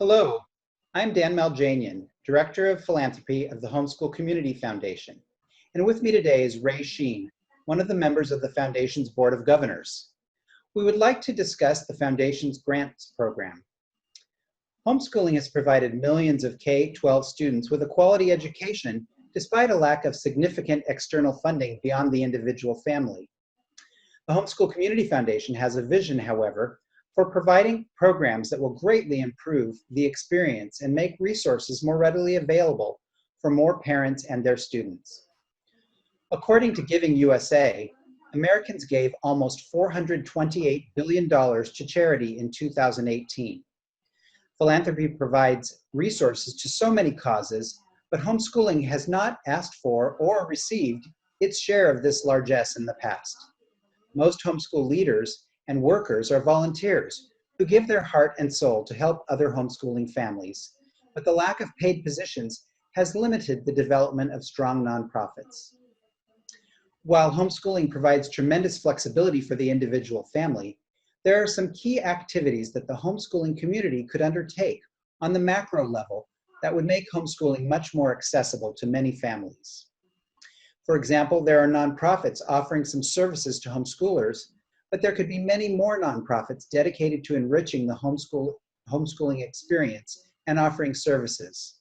Hello, I'm Dan Maljanian, Director of Philanthropy of the Homeschool Community Foundation. And with me today is Ray Sheen, one of the members of the Foundation's Board of Governors. We would like to discuss the Foundation's grants program. Homeschooling has provided millions of K-12 students with a quality education despite a lack of significant external funding beyond the individual family. The Homeschool Community Foundation has a vision, however, for providing programs that will greatly improve the experience and make resources more readily available for more parents and their students. According to Giving USA, Americans gave almost $428 billion to charity in 2018. Philanthropy provides resources to so many causes, but homeschooling has not asked for or received its share of this largesse in the past. Most homeschool leaders and workers are volunteers who give their heart and soul to help other homeschooling families, but the lack of paid positions has limited the development of strong nonprofits. While homeschooling provides tremendous flexibility for the individual family, there are some key activities that the homeschooling community could undertake on the macro level that would make homeschooling much more accessible to many families. For example, there are nonprofits offering some services to homeschoolers, but there could be many more nonprofits dedicated to enriching the homeschooling experience and offering services.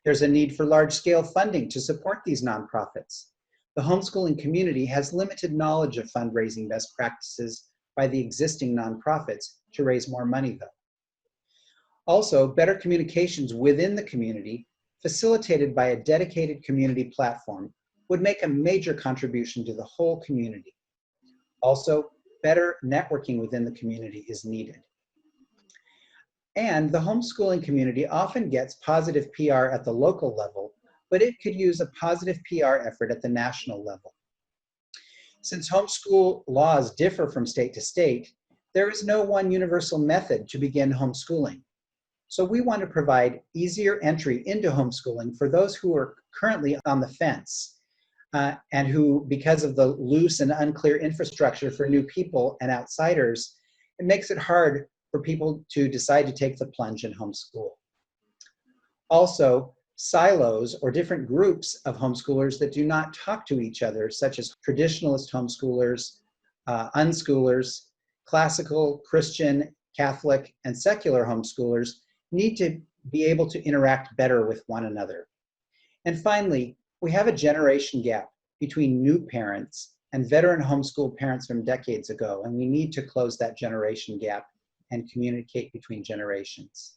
There's a need for large-scale funding to support these nonprofits. The homeschooling community has limited knowledge of fundraising best practices by the existing nonprofits to raise more money, though. Also, better communications within the community, facilitated by a dedicated community platform, would make a major contribution to the whole community. Also, better networking within the community is needed. And the homeschooling community often gets positive PR at the local level, but it could use a positive PR effort at the national level. Since homeschool laws differ from state to state, there is no one universal method to begin homeschooling. So we want to provide easier entry into homeschooling for those who are currently on the fence and who, because of the loose and unclear infrastructure for new people and outsiders, it makes it hard for people to decide to take the plunge and homeschool. Also, silos or different groups of homeschoolers that do not talk to each other, such as traditionalist homeschoolers, unschoolers, classical, Christian, Catholic, and secular homeschoolers, need to be able to interact better with one another. And finally, we have a generation gap between new parents and veteran homeschool parents from decades ago, and we need to close that generation gap and communicate between generations.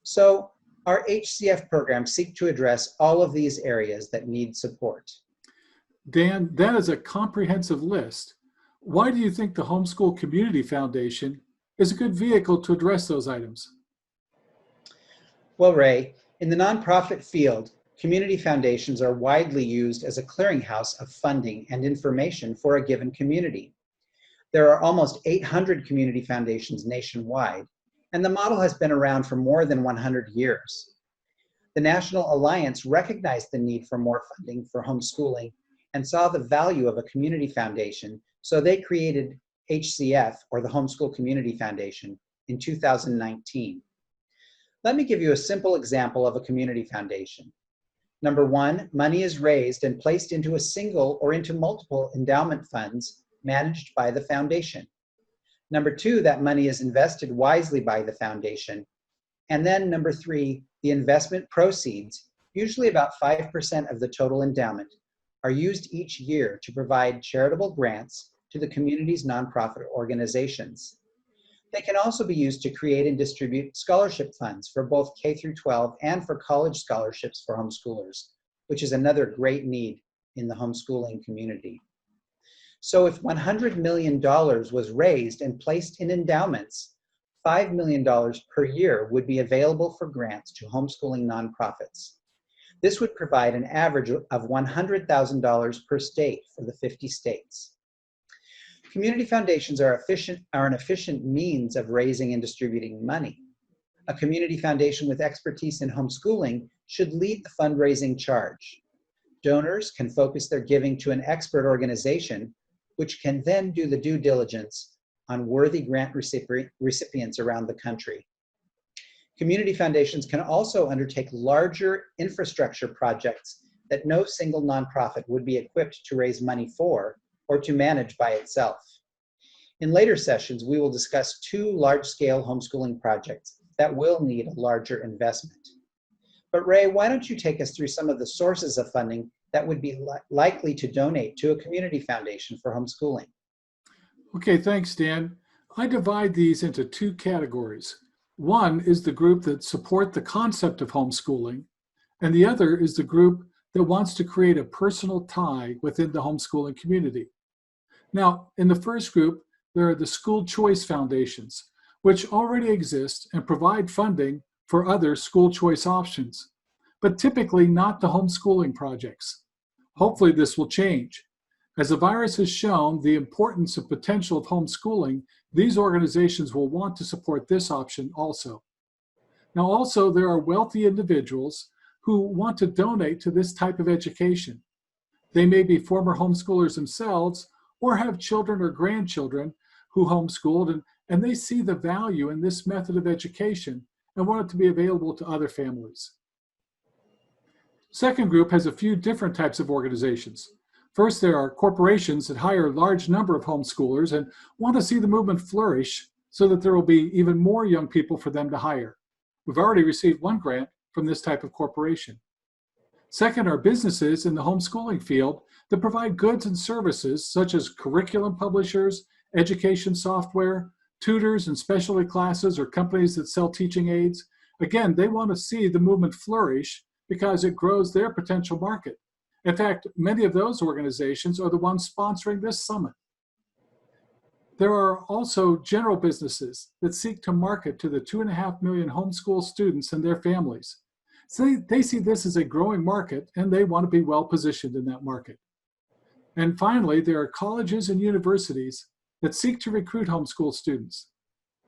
So our HCF programs seek to address all of these areas that need support. Dan, that is a comprehensive list. Why do you think the Homeschool Community Foundation is a good vehicle to address those items? Well, Ray, in the nonprofit field, community foundations are widely used as a clearinghouse of funding and information for a given community. There are almost 800 community foundations nationwide, and the model has been around for more than 100 years. The National Alliance recognized the need for more funding for homeschooling and saw the value of a community foundation, so they created HCF, or the Homeschool Community Foundation, in 2019. Let me give you a simple example of a community foundation. Number one, money is raised and placed into a single or into multiple endowment funds managed by the foundation. Number two, that money is invested wisely by the foundation. And then number three, the investment proceeds, usually about 5% of the total endowment, are used each year to provide charitable grants to the community's nonprofit organizations. They can also be used to create and distribute scholarship funds for both K through 12 and for college scholarships for homeschoolers, which is another great need in the homeschooling community. So if $100 million was raised and placed in endowments, $5 million per year would be available for grants to homeschooling nonprofits. This would provide an average of $100,000 per state for the 50 states. Community foundations are an efficient means of raising and distributing money. A community foundation with expertise in homeschooling should lead the fundraising charge. Donors can focus their giving to an expert organization, which can then do the due diligence on worthy grant recipients around the country. Community foundations can also undertake larger infrastructure projects that no single nonprofit would be equipped to raise money for or to manage by itself. In later sessions, we will discuss two large-scale homeschooling projects that will need a larger investment. But Ray, why don't you take us through some of the sources of funding that would be likely to donate to a community foundation for homeschooling? Okay, thanks, Dan. I divide these into two categories. One is the group that support the concept of homeschooling, and the other is the group that wants to create a personal tie within the homeschooling community. Now, in the first group, there are the school choice foundations, which already exist and provide funding for other school choice options, but typically not the homeschooling projects. Hopefully this will change. As the virus has shown the importance and potential of homeschooling, these organizations will want to support this option also. Now also, there are wealthy individuals who want to donate to this type of education. They may be former homeschoolers themselves or have children or grandchildren who homeschooled, and they see the value in this method of education and want it to be available to other families. Second group has a few different types of organizations. First, there are corporations that hire a large number of homeschoolers and want to see the movement flourish so that there will be even more young people for them to hire. We've already received one grant from this type of corporation. Second are businesses in the homeschooling field that provide goods and services such as curriculum publishers, education software, tutors and specialty classes, or companies that sell teaching aids. Again, they want to see the movement flourish because it grows their potential market. In fact, many of those organizations are the ones sponsoring this summit. There are also general businesses that seek to market to the 2.5 million homeschool students and their families. So they see this as a growing market and they want to be well positioned in that market. And finally, there are colleges and universities that seek to recruit homeschool students.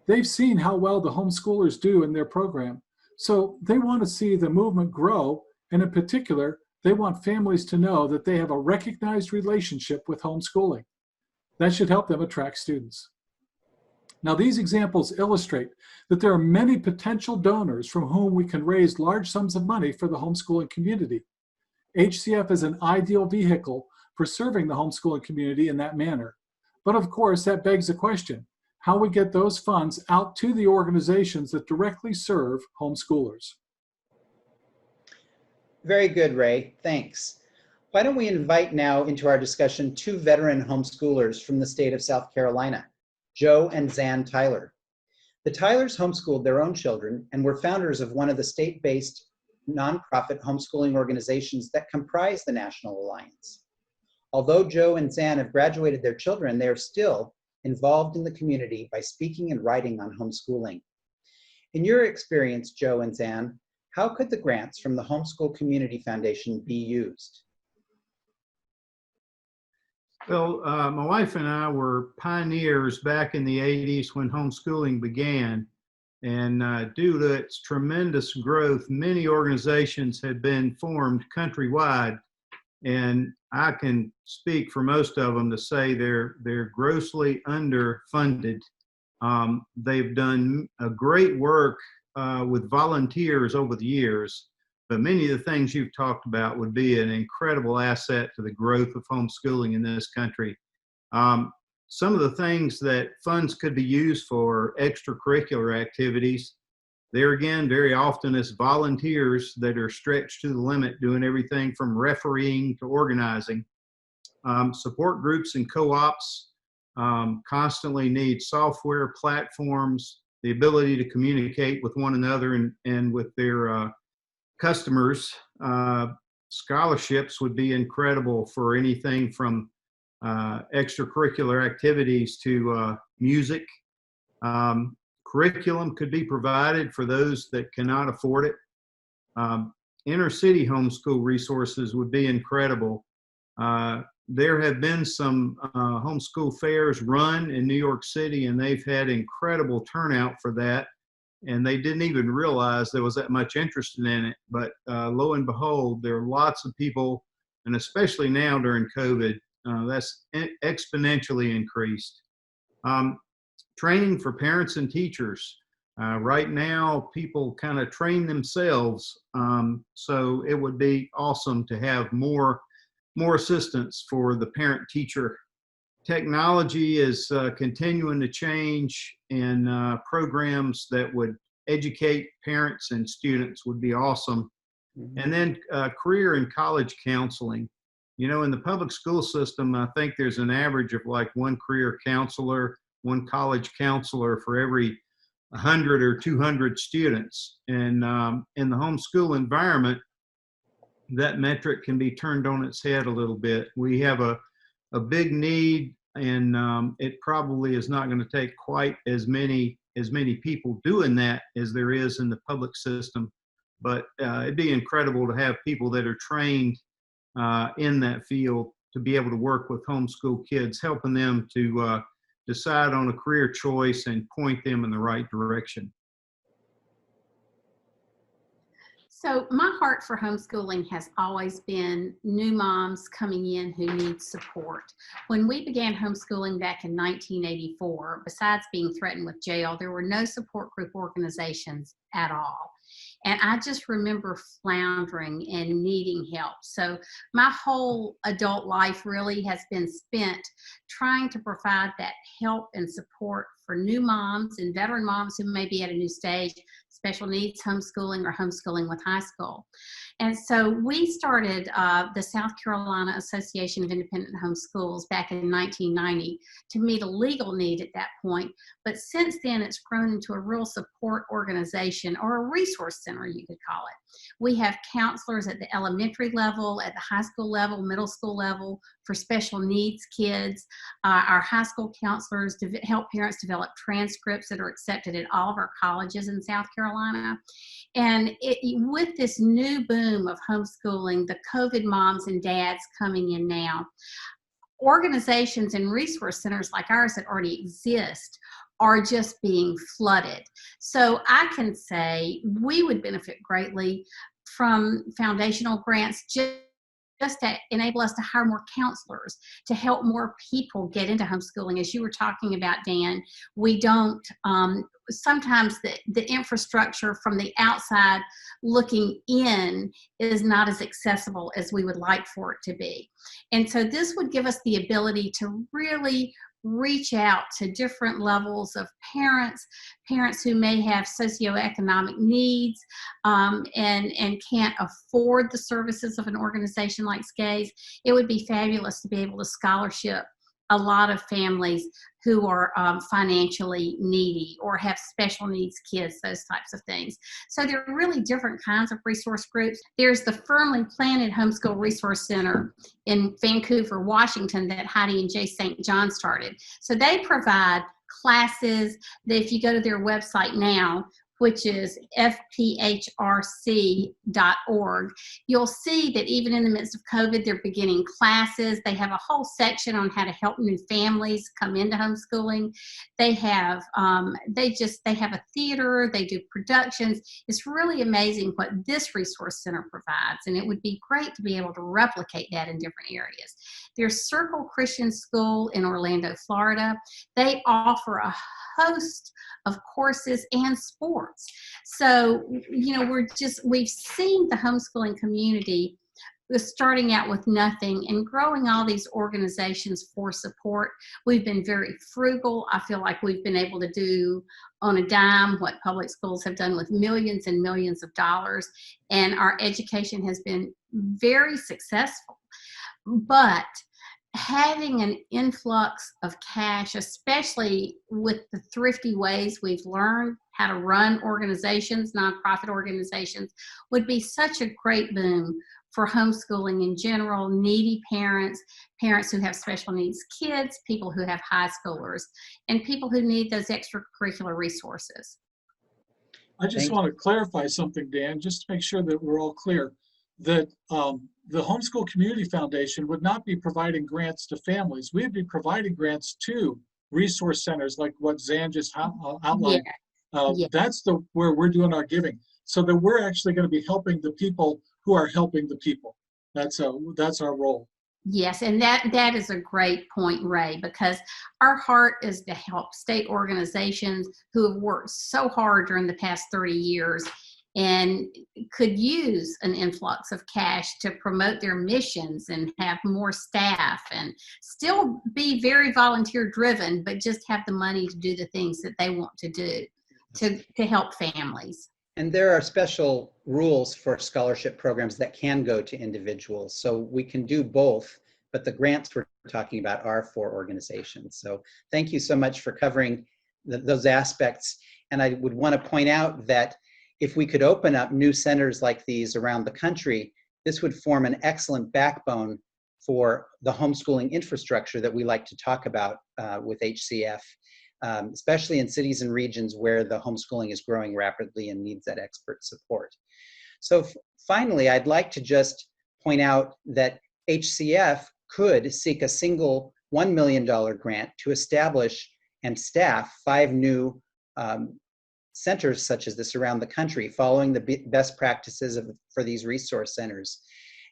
They've seen how well the homeschoolers do in their program, so they want to see the movement grow, and in particular, they want families to know that they have a recognized relationship with homeschooling. That should help them attract students. Now, these examples illustrate that there are many potential donors from whom we can raise large sums of money for the homeschooling community. HCF is an ideal vehicle for serving the homeschooling community in that manner. But of course, that begs the question, how we get those funds out to the organizations that directly serve homeschoolers. Very good, Ray. Thanks. Why don't we invite now into our discussion two veteran homeschoolers from the state of South Carolina, Joe and Zan Tyler. The Tylers homeschooled their own children and were founders of one of the state-based nonprofit homeschooling organizations that comprise the National Alliance. Although Joe and Zan have graduated their children, they are still involved in the community by speaking and writing on homeschooling. In your experience, Joe and Zan, how could the grants from the Homeschool Community Foundation be used? Well, my wife and I were pioneers back in the 80s when homeschooling began. And due to its tremendous growth, many organizations had been formed countrywide. And I can speak for most of them to say they're grossly underfunded. They've done a great work with volunteers over the years, but many of the things you've talked about would be an incredible asset to the growth of homeschooling in this country. Some of the things that funds could be used for extracurricular activities, there again, very often it's volunteers that are stretched to the limit, doing everything from refereeing to organizing. Support groups and co-ops constantly need software platforms, the ability to communicate with one another and with their customers. Scholarships would be incredible for anything from extracurricular activities to music. Curriculum could be provided for those that cannot afford it. Inner city homeschool resources would be incredible. There have been some homeschool fairs run in New York City, and they've had incredible turnout for that. And they didn't even realize there was that much interest in it. But lo and behold, there are lots of people, and especially now during COVID, that's exponentially increased. Training for parents and teachers. Right now, people kind of train themselves, so it would be awesome to have more assistance for the parent-teacher. Technology is continuing to change, and programs that would educate parents and students would be awesome. And then career and college counseling. You know, in the public school system, I think there's an average of like one career counselor, one college counselor for every 100 or 200 students. And in the homeschool environment, that metric can be turned on its head a little bit. We have a big need, and it probably is not going to take quite as many people doing that as there is in the public system. But it'd be incredible to have people that are trained in that field to be able to work with homeschool kids, helping them to decide on a career choice and point them in the right direction. So my heart for homeschooling has always been new moms coming in who need support. When we began homeschooling back in 1984, besides being threatened with jail, there were no support group organizations at all. And I just remember floundering and needing help. So my whole adult life really has been spent trying to provide that help and support for new moms and veteran moms who may be at a new stage, special needs homeschooling or homeschooling with high school. And so we started the South Carolina Association of Independent Homeschools back in 1990 to meet a legal need at that point. But since then, it's grown into a real support organization, or a resource center, you could call it. We have counselors at the elementary level, at the high school level, middle school level for special needs kids. Our high school counselors help parents develop transcripts that are accepted at all of our colleges in South Carolina. And with this new boom of homeschooling, the COVID moms and dads coming in now, organizations and resource centers like ours that already exist are just being flooded. So I can say we would benefit greatly from foundational grants just to enable us to hire more counselors, to help more people get into homeschooling. As you were talking about, Dan, we don't, sometimes the infrastructure from the outside looking in is not as accessible as we would like for it to be. And so this would give us the ability to really reach out to different levels of parents who may have socioeconomic needs and can't afford the services of an organization like SCAES. It would be fabulous to be able to scholarship a lot of families who are financially needy or have special needs kids, those types of things. So there are really different kinds of resource groups. There's the Firmly Planted Homeschool Resource Center in Vancouver, Washington, that Heidi and Jay St. John started. So they provide classes that, if you go to their website now, which is fphrc.org, you'll see that even in the midst of COVID, they're beginning classes. They have a whole section on how to help new families come into homeschooling. They have they have a theater, they do productions. It's really amazing what this resource center provides, and it would be great to be able to replicate that in different areas. There's Circle Christian School in Orlando, Florida. They offer a host of courses and sports. So, you know, we've seen the homeschooling community starting out with nothing and growing all these organizations for support. We've been very frugal. I feel like we've been able to do on a dime what public schools have done with millions and millions of dollars. And our education has been very successful. But having an influx of cash, especially with the thrifty ways we've learned how to run organizations, nonprofit organizations, would be such a great boom for homeschooling in general, needy parents, parents who have special needs kids, people who have high schoolers, and people who need those extracurricular resources. I just want to clarify something, Dan, just to make sure that we're all clear, that the Homeschool Community Foundation would not be providing grants to families. We'd be providing grants to resource centers like what Zan just outlined. Yeah. That's where we're doing our giving, so that we're actually going to be helping the people who are helping the people. That's our role. Yes, and that is a great point, Ray, because our heart is to help state organizations who have worked so hard during the past 30 years and could use an influx of cash to promote their missions and have more staff and still be very volunteer driven, but just have the money to do the things that they want to do to help families. And there are special rules for scholarship programs that can go to individuals. So we can do both, but the grants we're talking about are for organizations. So thank you so much for covering those aspects. And I would want to point out that if we could open up new centers like these around the country, this would form an excellent backbone for the homeschooling infrastructure that we like to talk about with HCF. Especially in cities and regions where the homeschooling is growing rapidly and needs that expert support. So finally, I'd like to just point out that HCF could seek a single $1 million grant to establish and staff 5 new centers such as this around the country, following the best practices for these resource centers.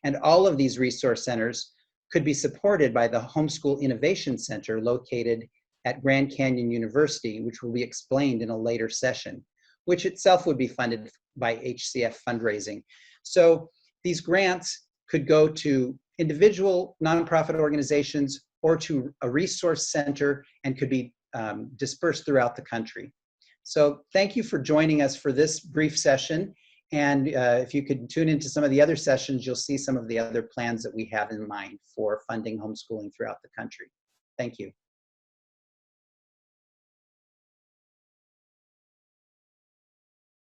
And all of these resource centers could be supported by the Homeschool Innovation Center located at Grand Canyon University, which will be explained in a later session, which itself would be funded by HCF fundraising. So these grants could go to individual nonprofit organizations or to a resource center and could be dispersed throughout the country. So thank you for joining us for this brief session. And if you could tune into some of the other sessions, you'll see some of the other plans that we have in mind for funding homeschooling throughout the country. Thank you.